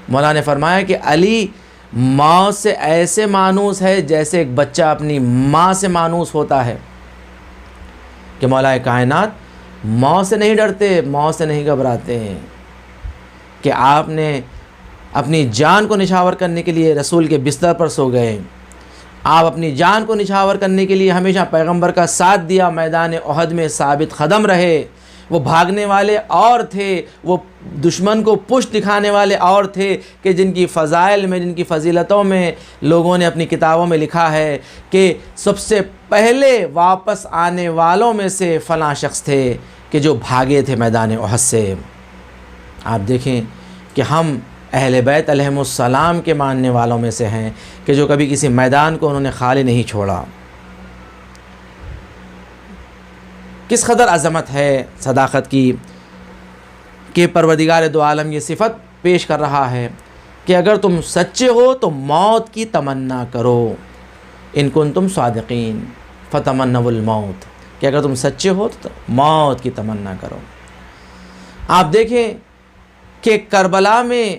مولا نے فرمایا کہ علی موت سے ایسے مانوس ہے جیسے ایک بچہ اپنی ماں سے مانوس ہوتا ہے، کہ مولا کائنات موت سے نہیں ڈرتے، موت سے نہیں گھبراتے ہیں، کہ آپ نے اپنی جان کو نچھاور کرنے کے لیے رسول کے بستر پر سو گئے، آپ اپنی جان کو نچھاور کرنے کے لیے ہمیشہ پیغمبر کا ساتھ دیا، میدان احد میں ثابت قدم رہے، وہ بھاگنے والے اور تھے، وہ دشمن کو پشت دکھانے والے اور تھے، کہ جن کی فضائل میں، جن کی فضیلتوں میں لوگوں نے اپنی کتابوں میں لکھا ہے کہ سب سے پہلے واپس آنے والوں میں سے فلاں شخص تھے کہ جو بھاگے تھے میدان احد سے۔ آپ دیکھیں کہ ہم اہل بیت علیہم السلام کے ماننے والوں میں سے ہیں کہ جو کبھی کسی میدان کو انہوں نے خالی نہیں چھوڑا۔ کس قدر عظمت ہے صداقت کی کہ پروردگار دو عالم یہ صفت پیش کر رہا ہے کہ اگر تم سچے ہو تو موت کی تمنا کرو، ان کنتم صادقین فتمنوا الموت، کہ اگر تم سچے ہو تو موت کی تمنا کرو۔ آپ دیکھیں کہ کربلا میں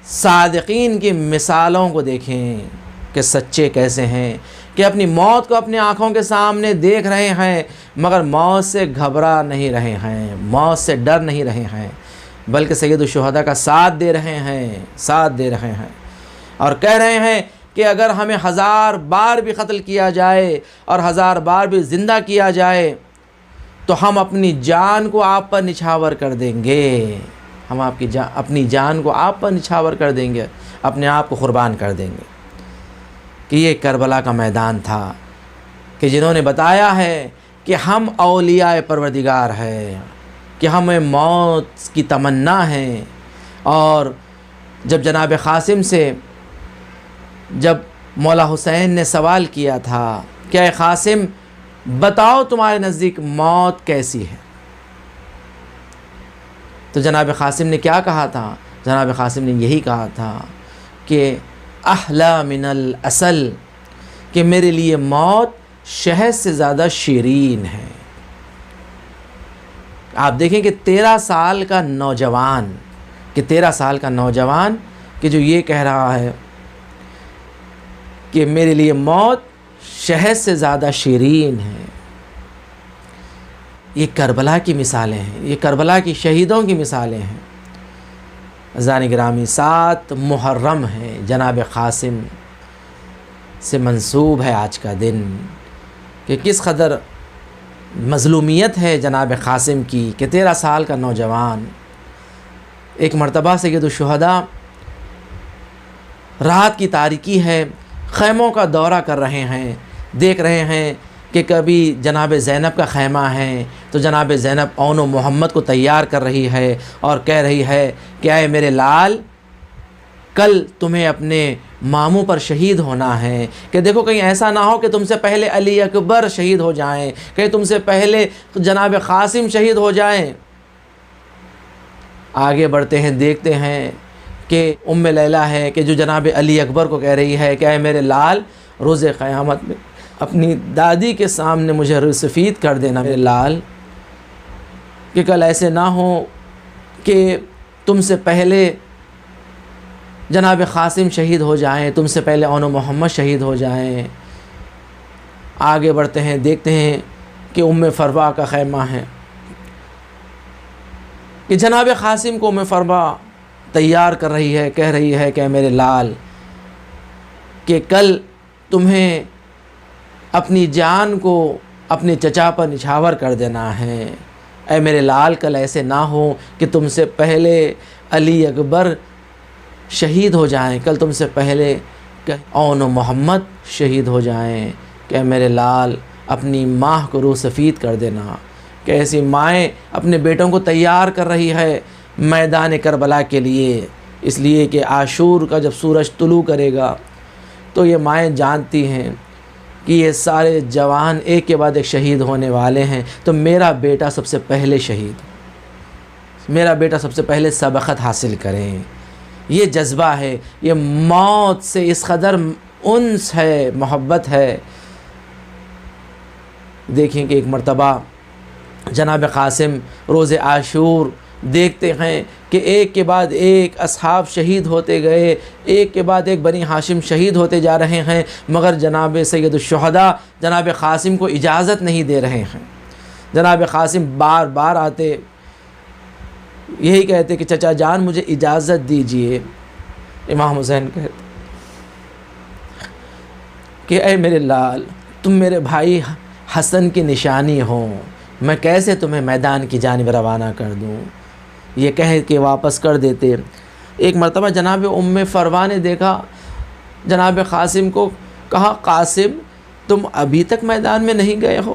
صادقین کی مثالوں کو دیکھیں کہ سچے کیسے ہیں، کہ اپنی موت کو اپنی آنکھوں کے سامنے دیکھ رہے ہیں مگر موت سے گھبرا نہیں رہے ہیں، موت سے ڈر نہیں رہے ہیں، بلکہ سید الشہداء کا ساتھ دے رہے ہیں اور کہہ رہے ہیں کہ اگر ہمیں 1000 بار بھی قتل کیا جائے اور 1000 بار بھی زندہ کیا جائے تو ہم اپنی جان کو آپ پر نچھاور کر دیں گے، ہم اپنی جان کو آپ پر نچھاور کر دیں گے، اپنے آپ کو قربان کر دیں گے۔ کہ یہ کربلا کا میدان تھا کہ جنہوں نے بتایا ہے کہ ہم اولیاء پروردگار ہیں، کہ ہمیں موت کی تمنا ہے۔ اور جب جناب قاسم سے جب مولا حسین نے سوال کیا تھا کہ اے قاسم بتاؤ تمہارے نزدیک موت کیسی ہے، تو جناب قاسم نے کیا کہا تھا؟ جناب قاسم نے یہی کہا تھا کہ احلا من العسل، کہ میرے لیے موت شہد سے زیادہ شیرین ہے۔ آپ دیکھیں کہ 13 سال کا نوجوان کہ جو یہ کہہ رہا ہے کہ میرے لیے موت شہد سے زیادہ شیرین ہے۔ یہ کربلا کی مثالیں ہیں، یہ کربلا کی شہیدوں کی مثالیں ہیں۔ عزیزان گرامی، 7 محرم ہے، جناب قاسم سے منسوب ہے آج کا دن، کہ کس قدر مظلومیت ہے جناب قاسم کی، کہ 13 سال کا نوجوان۔ ایک مرتبہ سید الشہداء رات کی تاریکی ہے، خیموں کا دورہ کر رہے ہیں، دیکھ رہے ہیں کہ کبھی جناب زینب کا خیمہ ہے تو جناب زینب اون و محمد کو تیار کر رہی ہے اور کہہ رہی ہے کہ اے میرے لال، کل تمہیں اپنے ماموں پر شہید ہونا ہے، کہ دیکھو کہیں ایسا نہ ہو کہ تم سے پہلے علی اکبر شہید ہو جائیں، کہیں تم سے پہلے جناب قاسم شہید ہو جائیں۔ آگے بڑھتے ہیں، دیکھتے ہیں کہ ام لیلہ ہے کہ جو جناب علی اکبر کو کہہ رہی ہے کہ اے میرے لال، روز قیامت میں اپنی دادی کے سامنے مجھے رسفید کر دینا میرے لال، کہ کل ایسے نہ ہو کہ تم سے پہلے جناب قاسم شہید ہو جائیں، تم سے پہلے اون و محمد شہید ہو جائیں۔ آگے بڑھتے ہیں، دیکھتے ہیں کہ ام فروا کا خیمہ ہے، کہ جناب قاسم کو ام فروا تیار کر رہی ہے، کہہ رہی ہے کہ اے میرے لال، کہ کل تمہیں اپنی جان کو اپنے چچا پر نچھاور کر دینا ہے۔ اے میرے لال، کل ایسے نہ ہو کہ تم سے پہلے علی اکبر شہید ہو جائیں، کل تم سے پہلے اون و محمد شہید ہو جائیں، کہ اے میرے لال اپنی ماں کو روح سفید کر دینا۔ کہ ایسی مائیں اپنے بیٹوں کو تیار کر رہی ہے میدان کربلا کے لیے، اس لیے کہ عاشور کا جب سورج طلوع کرے گا تو یہ مائیں جانتی ہیں کہ یہ سارے جوان ایک کے بعد ایک شہید ہونے والے ہیں، تو میرا بیٹا سب سے پہلے شہید، میرا بیٹا سب سے پہلے سبقت حاصل کریں۔ یہ جذبہ ہے، یہ موت سے اس قدر انس ہے، محبت ہے۔ دیکھیں کہ ایک مرتبہ جناب قاسم روز عاشور دیکھتے ہیں کہ ایک کے بعد ایک اصحاب شہید ہوتے گئے، ایک کے بعد ایک بنی ہاشم شہید ہوتے جا رہے ہیں، مگر جناب سید الشہداء جناب قاسم کو اجازت نہیں دے رہے ہیں۔ جناب قاسم بار بار آتے، یہی کہتے کہ چچا جان مجھے اجازت دیجئے۔ امام حسین کہتے کہ اے میرے لال، تم میرے بھائی حسن کی نشانی ہو، میں کیسے تمہیں میدان کی جانب روانہ کر دوں؟ یہ کہہ کے واپس کر دیتے۔ ایک مرتبہ جناب ام فروا نے دیکھا جناب قاسم کو، کہا قاسم تم ابھی تک میدان میں نہیں گئے ہو،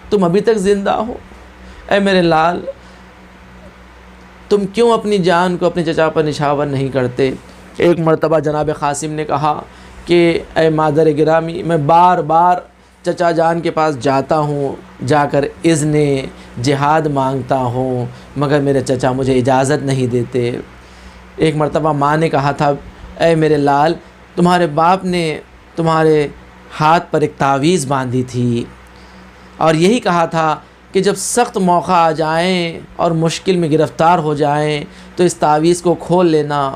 تم ابھی تک زندہ ہو؟ اے میرے لال، تم کیوں اپنی جان کو اپنے چچا پر نچھاور نہیں کرتے؟ ایک مرتبہ جناب قاسم نے کہا کہ اے مادر گرامی، میں بار بار چچا جان کے پاس جاتا ہوں، جا کر اذن جہاد مانگتا ہوں، مگر میرے چچا مجھے اجازت نہیں دیتے۔ ایک مرتبہ ماں نے کہا تھا اے میرے لال، تمہارے باپ نے تمہارے ہاتھ پر ایک تعویذ باندھی تھی اور یہی کہا تھا کہ جب سخت موقع آ جائیں اور مشکل میں گرفتار ہو جائیں تو اس تعویذ کو کھول لینا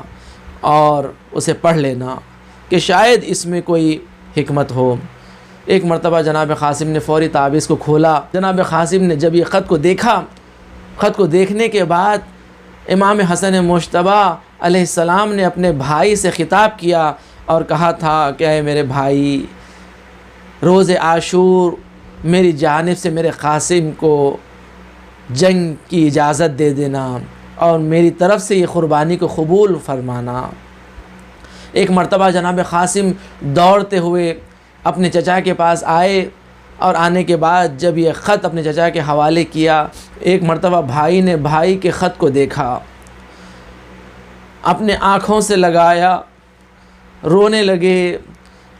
اور اسے پڑھ لینا۔ کہ شاید اس میں کوئی حکمت ہو۔ ایک مرتبہ جناب قاسم نے فوری تعویذ کو کھولا۔ جناب قاسم نے جب یہ خط کو دیکھا، خط کو دیکھنے کے بعد امام حسن مجتبیٰ علیہ السلام نے اپنے بھائی سے خطاب کیا اور کہا تھا کہ اے میرے بھائی، روز عاشور میری جانب سے میرے قاسم کو جنگ کی اجازت دے دینا اور میری طرف سے یہ قربانی کو قبول فرمانا۔ ایک مرتبہ جناب قاسم دوڑتے ہوئے اپنے چچا کے پاس آئے اور آنے کے بعد جب یہ خط اپنے چچا کے حوالے کیا، ایک مرتبہ بھائی نے بھائی کے خط کو دیکھا، اپنے آنکھوں سے لگایا، رونے لگے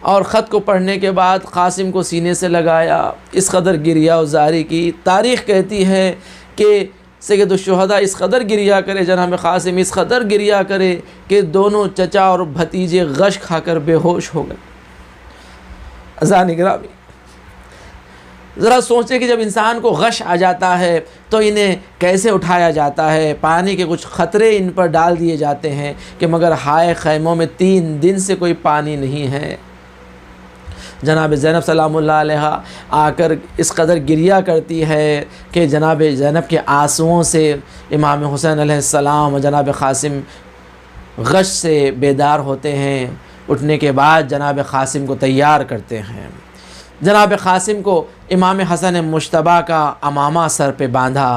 اور خط کو پڑھنے کے بعد قاسم کو سینے سے لگایا، اس قدر گریہ وزاری کی۔ تاریخ کہتی ہے کہ سید الشہداء اس قدر گریہ کرے، جناب قاسم اس قدر گریہ کرے کہ دونوں چچا اور بھتیجے غش کھا کر بے ہوش ہو گئے۔ عزیزان گرامی، ذرا سوچیں کہ جب انسان کو غش آ جاتا ہے تو انہیں کیسے اٹھایا جاتا ہے، پانی کے کچھ خطرے ان پر ڈال دیے جاتے ہیں کہ مگر ہائے خیموں میں 3 دن سے کوئی پانی نہیں ہے۔ جناب زینب سلام اللہ علیہ آ کر اس قدر گریہ کرتی ہے کہ جناب زینب کے آنسوؤں سے امام حسین علیہ السلام اور جناب قاسم غش سے بیدار ہوتے ہیں۔ اٹھنے کے بعد جناب قاسم کو تیار کرتے ہیں۔ جناب قاسم کو امام حسن مجتبیٰ کا عمامہ سر پہ باندھا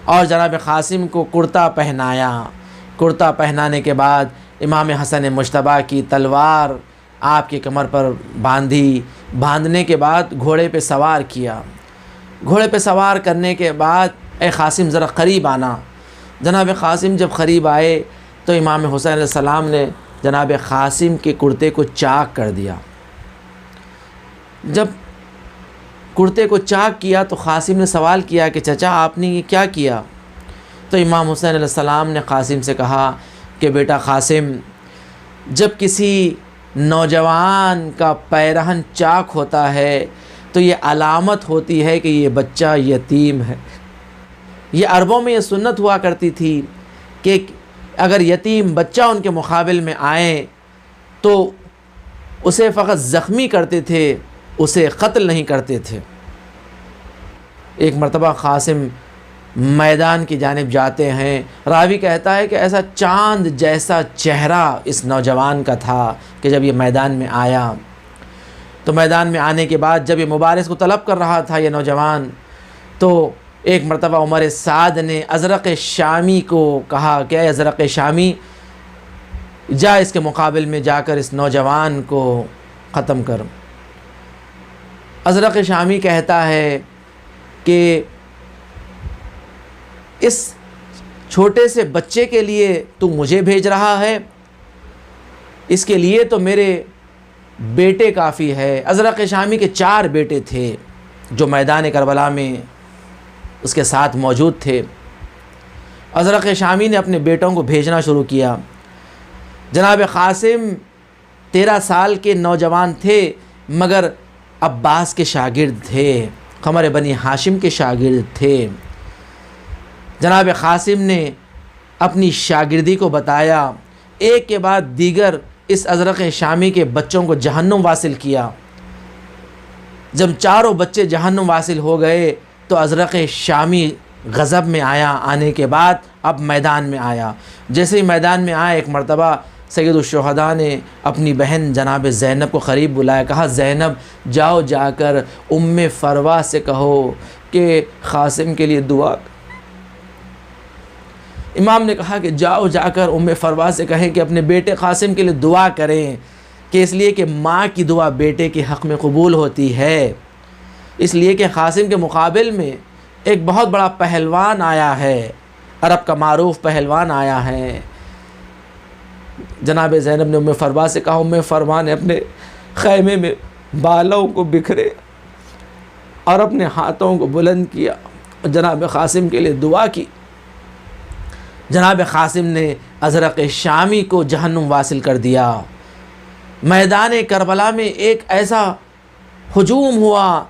اور جناب قاسم کو کرتا پہنایا۔ کرتا پہنانے کے بعد امام حسن مجتبیٰ کی تلوار آپ کی کمر پر باندھی، باندھنے کے بعد گھوڑے پہ سوار کیا۔ گھوڑے پہ سوار کرنے کے بعد اے قاسم ذرا قریب آنا۔ جناب قاسم جب قریب آئے تو امام حسین علیہ السلام نے جناب قاسم کے کرتے کو چاک کر دیا۔ جب کرتے کو چاک کیا تو قاسم نے سوال کیا کہ چچا آپ نے یہ کیا کیا؟ تو امام حسین علیہ السلام نے قاسم سے کہا کہ بیٹا قاسم، جب کسی نوجوان کا پیرہن چاک ہوتا ہے تو یہ علامت ہوتی ہے کہ یہ بچہ یتیم ہے۔ یہ عربوں میں یہ سنت ہوا کرتی تھی کہ اگر یتیم بچہ ان کے مقابل میں آئے تو اسے فقط زخمی کرتے تھے، اسے قتل نہیں کرتے تھے۔ ایک مرتبہ قاسم میدان کی جانب جاتے ہیں، راوی کہتا ہے کہ ایسا چاند جیسا چہرہ اس نوجوان کا تھا کہ جب یہ میدان میں آیا تو میدان میں آنے کے بعد جب یہ مبارز کو طلب کر رہا تھا یہ نوجوان، تو ایک مرتبہ عمر سعد نے ازرق شامی کو کہا کہ اے ازرق شامی، جا اس کے مقابل میں جا کر اس نوجوان کو ختم کر۔ ازرق شامی کہتا ہے کہ اس چھوٹے سے بچے کے لیے تو مجھے بھیج رہا ہے، اس کے لیے تو میرے بیٹے کافی ہے۔ ازرق شامی کے 4 بیٹے تھے جو میدان کربلا میں اس کے ساتھ موجود تھے۔ ازرق شامی نے اپنے بیٹوں کو بھیجنا شروع کیا۔ جناب قاسم 13 سال کے نوجوان تھے مگر عباس کے شاگرد تھے، قمر بنی ہاشم کے شاگرد تھے۔ جناب قاسم نے اپنی شاگردی کو بتایا، ایک کے بعد دیگر اس ازرق شامی کے بچوں کو جہنم واصل کیا۔ جب 4 بچے جہنم واصل ہو گئے تو ازرق شامی غضب میں آیا، آنے کے بعد اب میدان میں آیا۔ جیسے ہی میدان میں آیا ایک مرتبہ سید الشہداء نے اپنی بہن جناب زینب کو قریب بلایا، کہا زینب جاؤ جا کر ام فروا سے کہو کہ قاسم کے لیے دعا۔ امام نے کہا کہ جاؤ جا کر ام فروا سے کہیں کہ اپنے بیٹے قاسم کے لیے دعا کریں، کہ اس لیے کہ ماں کی دعا بیٹے کے حق میں قبول ہوتی ہے، اس لیے کہ قاسم کے مقابل میں ایک بہت بڑا پہلوان آیا ہے، عرب کا معروف پہلوان آیا ہے۔ جناب زینب نے ام فروا سے کہا، ام فروا نے اپنے خیمے میں بالوں کو بکھرے اور اپنے ہاتھوں کو بلند کیا اور جناب قاسم کے لیے دعا کی۔ جناب قاسم نے ازرق شامی کو جہنم واصل کر دیا۔ میدان کربلا میں ایک ایسا ہجوم ہوا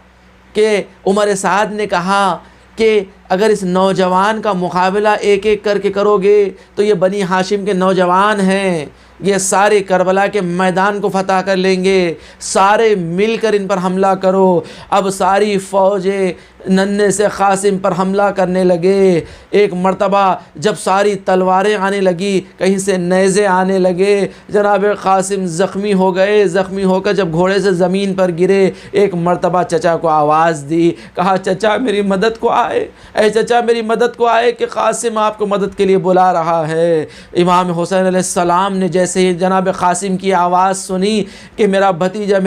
کہ عمر سعد نے کہا کہ اگر اس نوجوان کا مقابلہ ایک ایک کر کے کرو گے تو یہ بنی ہاشم کے نوجوان ہیں، یہ سارے کربلا کے میدان کو فتح کر لیں گے، سارے مل کر ان پر حملہ کرو۔ اب ساری فوجیں ننھے سے قاسم پر حملہ کرنے لگے۔ ایک مرتبہ جب ساری تلواریں آنے لگی، کہیں سے نیزے آنے لگے، جناب قاسم زخمی ہو گئے۔ زخمی ہو کر جب گھوڑے سے زمین پر گرے، ایک مرتبہ چچا کو آواز دی، کہا چچا میری مدد کو آئے، اے چچا میری مدد کو آئے کہ قاسم آپ کو مدد کے لیے بلا رہا ہے۔ امام حسین علیہ السلام نے جیسے ہی جناب قاسم کی آواز سنی کہ میرا بھتیجا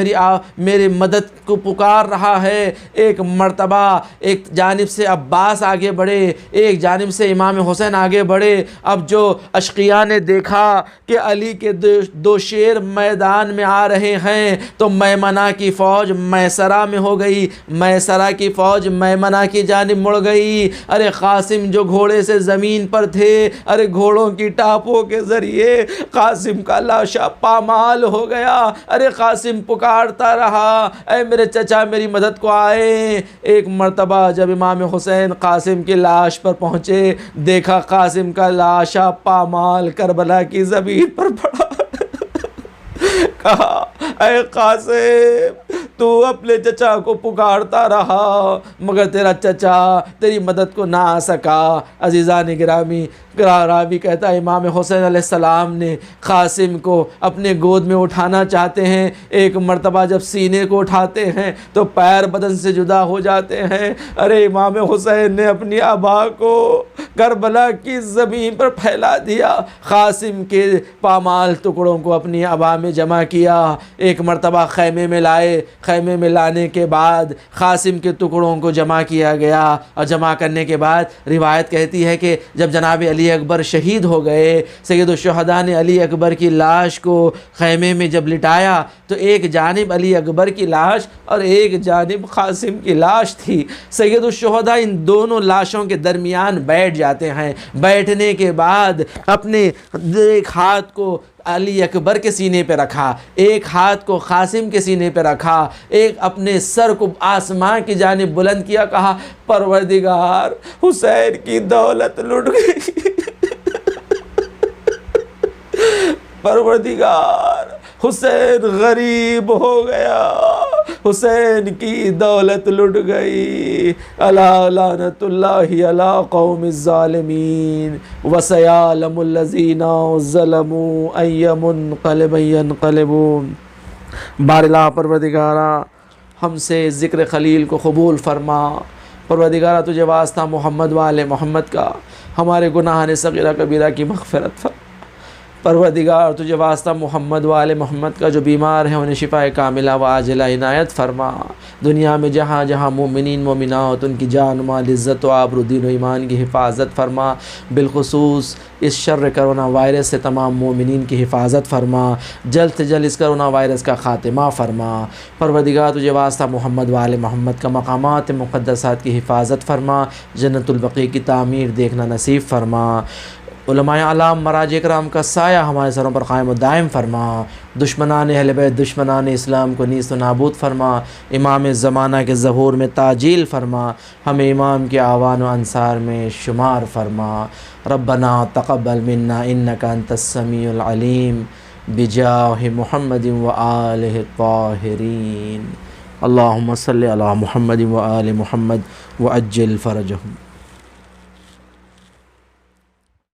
میری مدد کو پکار رہا ہے، ایک مرتبہ ایک جانب سے عباس آگے بڑھے، ایک جانب سے امام حسین آگے بڑھے۔ اب جو اشقیاء نے دیکھا کہ علی کے دو شیر میدان میں آ رہے ہیں تو میمنہ کی فوج میسرہ میں ہو گئی، میسرہ کی فوج میمنہ کی جانب مڑ گئی۔ ارے قاسم جو گھوڑے سے زمین پر تھے، ارے گھوڑوں کی ٹاپوں کے ذریعے قاسم کا لاشا پامال ہو گیا۔ ارے قاسم پکارتا رہا، اے میرے چچا میری مدد کو آئے۔ ایک مرتبہ جب امام حسین قاسم کی لاش پر پہنچے، دیکھا قاسم کا لاشا پامال کربلا کی زمین پر پڑا۔ کہا اے قاسم تو اپنے چچا کو پکارتا رہا مگر تیرا چچا تیری مدد کو نہ آ سکا۔ عزیزان گرامی، راوی کہتا ہے امام حسین علیہ السلام نے قاسم کو اپنے گود میں اٹھانا چاہتے ہیں، ایک مرتبہ جب سینے کو اٹھاتے ہیں تو پیر بدن سے جدا ہو جاتے ہیں۔ ارے امام حسین نے اپنی عبا کو کربلا کی زمین پر پھیلا دیا، قاسم کے پامال ٹکڑوں کو اپنی عبا میں جمع کیا، ایک مرتبہ خیمے میں لائے، خیمے میں لانے کے بعد قاسم کے ٹکڑوں کو جمع کیا گیا، اور جمع کرنے کے بعد روایت کہتی ہے کہ جب جناب علی اکبر شہید ہو گئے، سید الشہداء نے علی اکبر کی لاش کو خیمے میں جب لٹایا تو ایک جانب علی اکبر کی لاش اور ایک جانب قاسم کی لاش تھی۔ سید الشہداء ان دونوں لاشوں کے درمیان بیٹھ جاتے ہیں، بیٹھنے کے بعد اپنے ایک ہاتھ کو علی اکبر کے سینے پہ رکھا، ایک ہاتھ کو قاسم کے سینے پہ رکھا، ایک اپنے سر کو آسمان کی جانب بلند کیا، کہا پروردگار حسین کی دولت لٹ گئی، پروردگار حسین غریب ہو گیا، حسین کی دولت لٹ گئی، الا لعنت اللہ علی قوم الظالمین وسیعلم الذین ظلموا ای منقلب ینقلبون۔ بار اللہ پروردگارا ہم سے ذکر خلیل کو قبول فرما، پروردگارا تجھے واسطہ محمد و آل محمد کا ہمارے گناہان صغیرہ کبیرہ کی مغفرت فرما، پروردگار تجھے واسطہ محمد و آل محمد کا جو بیمار ہیں انہیں شفاء کاملہ و عاجلہ عنایت فرما، دنیا میں جہاں جہاں مومنین مومنات ان کی جان مال عزت و آبرو دین و ایمان کی حفاظت فرما، بالخصوص اس شر کرونا وائرس سے تمام مومنین کی حفاظت فرما، جلد سے جلد اس کرونا وائرس کا خاتمہ فرما، پروردگار تجھے واسطہ محمد و آل محمد کا مقامات مقدسات کی حفاظت فرما، جنت البقیع کی تعمیر دیکھنا نصیب فرما، علماء اعلام مراجع کرام کا سایہ ہمارے سروں پر قائم و دائم فرما، دشمنان اہل بیت دشمنان اسلام کو نیست و نابود فرما، امام زمانہ کے ظہور میں تعجیل فرما، ہمیں امام کے اعوان و انصار میں شمار فرما، ربنا تقبل منا انک انت السمیع العلیم بجاہ محمد و آلہ الطاہرین، اللہم صلی علی محمد و آل محمد وعجل فرجہم۔